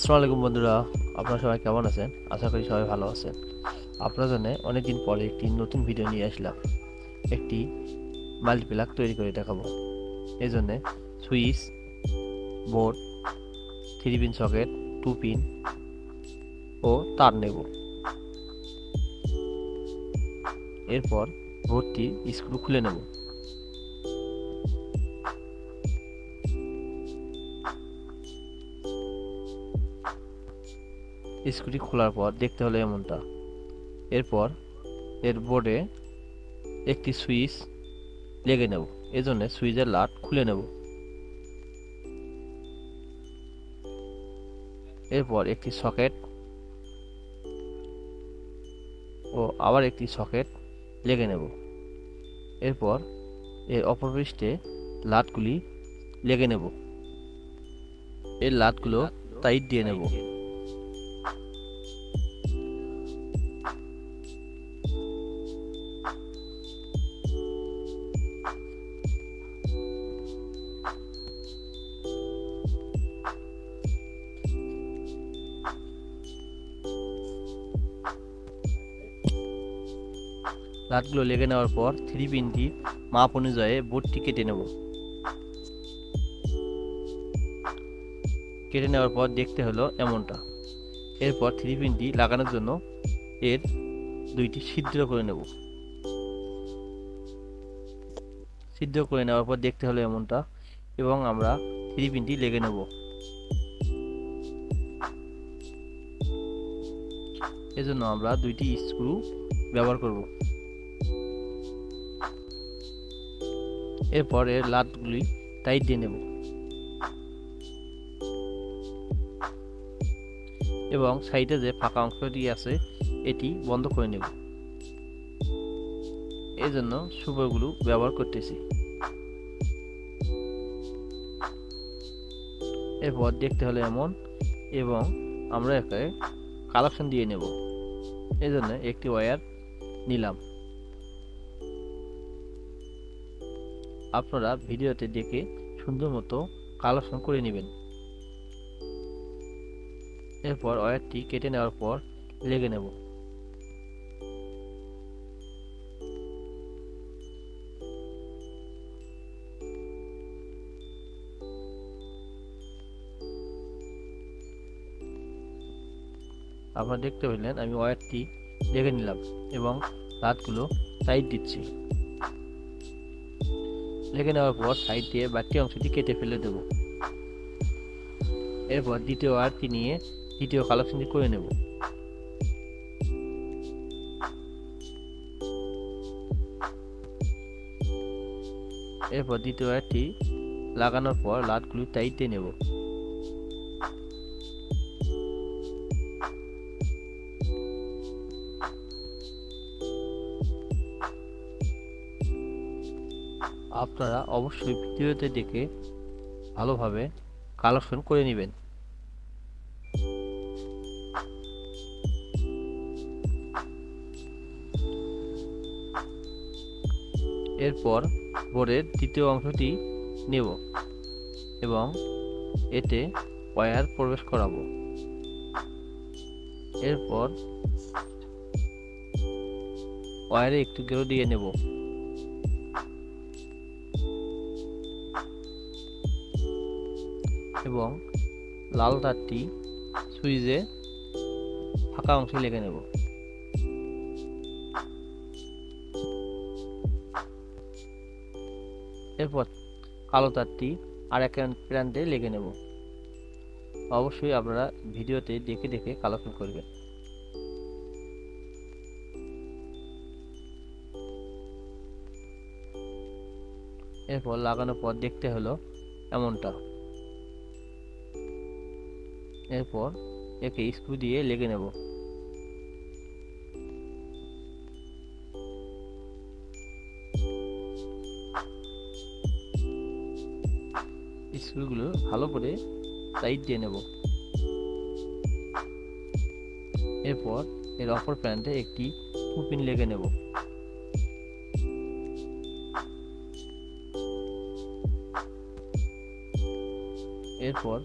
আসসালামু আলাইকুম বন্ধুরা, আপনারা সবাই কেমন আছেন? আশা করি সবাই ভালো আছেন। আপনার জন্য অনেকদিন পরে একটি নতুন ভিডিও নিয়ে আসলাম। একটি মাল্টিপ্লাগ তৈরি করে দেখাবো। এই জন্যে switch, board, 3 pin socket, 2 pin ও তার নেব। এরপর বোর্ডটির স্ক্রু খুলে নেব। স্ক্রুটি খোলার পর দেখতে হলো এমনটা। এরপর এর বোর্ডে একটি সুইচ লেগে নেব। এজন্য সুইচের লাট খুলে নেব। এরপর একটি সকেট ও আবার একটি সকেট লেগে নেব। এরপর এর অপর পৃষ্ঠে লাটগুলি লেগে নেব। এর লাটগুলো টাইট দিয়ে নেব। লাটগুলো লেগে নেওয়ার পর 3 পিনটি মাপ অনুযায়ী বোর্ডটি কেটে নেব। কেটে নেওয়ার পর দেখতে হলো এমনটা। এরপর 3 পিনটি লাগানোর জন্য এর 2টি ছিদ্র করে নেব। ছিদ্র করে নেওয়ার পর দেখতে হলো এমনটা এবং আমরা 3 পিনটি লেগে নেব। এজন্য আমরা 2টি স্ক্রু ব্যবহার করব। এরপর এর লাটগুলি টাইট দিয়ে নেব এবং সাইডে যে ফাঁকা অংশটি আছে এটি বন্ধ করে নেব। এই জন্য সুপারগুলো ব্যবহার করতেছি। এরপর দেখতে হলো এমন এবং আমরা একে কালেকশন দিয়ে নেব। এই জন্য একটি ওয়্যার নিলাম। আপনারা ভিডিওতে দেখে সুন্দর মতো কালেকশন করে নেবেন। এরপর ওয়্যারটি কেটে নেওয়ার পর লেগে নেব। আপনারা দেখতে পেলেন আমি ওয়্যারটি লেগে নিলাম এবং লাটগুলো টাইট দিচ্ছি। লেগে নেওয়ার পর সাইড দিয়ে বাকি অংশটি কেটে ফেলে দেব। এরপর দ্বিতীয় ওয়্যারটি নিয়ে দ্বিতীয় কালেকশনটি করে নেব। এরপর দ্বিতীয় ওয়্যারটি লাগানোর পর লাটগুলো টাইট দিয়ে নেব। আপনারা অবশ্যই ভিডিওতে দেখে ভালোভাবে কালেকশন করে নেবেন। এরপর বোর্ডের তৃতীয় অংশটি নেব এবং এতে ওয়্যার প্রবেশ করাবো। এরপর ওয়্যারে একটু গেরো দিয়ে নেব এবং লাল তারটি সুইচে ফাঁকা অংশে লেগে নেব। এরপর কালো তারটি আর এক প্রান্তে লেগে নেব। অবশ্যই আপনারা ভিডিওতে দেখে দেখে কালেকশন করবেন। এরপর লাগানোর পর দেখতে হলো এমনটা। এরপর একে স্ক্রু দিয়ে লেগে নেব। স্ক্রুগুলো ভালো করে টাইট দিয়ে নেব। এরপর এর অপর প্রান্তে একটি 2 পিন লেগে নেব। এরপর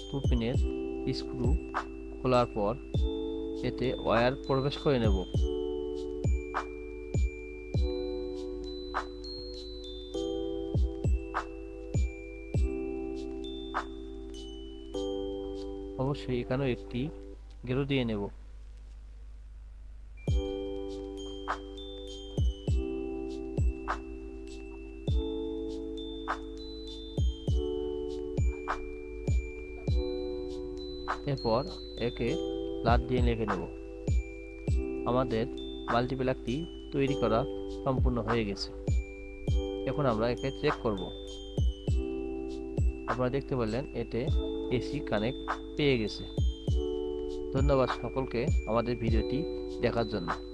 2 পিনের স্ক্রু খোলার পর এতে ওয়্যার প্রবেশ করে নেব। অবশ্যই এখানেও একটি গেরো দিয়ে নেব। এরপর একে লাট দিয়ে লেগে নেব। আমাদের মাল্টিপ্লাগটি তৈরি করা সম্পূর্ণ হয়ে গেছে। এখন আমরা একে চেক করব। আপনারা দেখতে পেলেন এতে এসি কানেক্ট পেয়ে গেছে। ধন্যবাদ সকলকে আমাদের ভিডিওটি দেখার জন্য।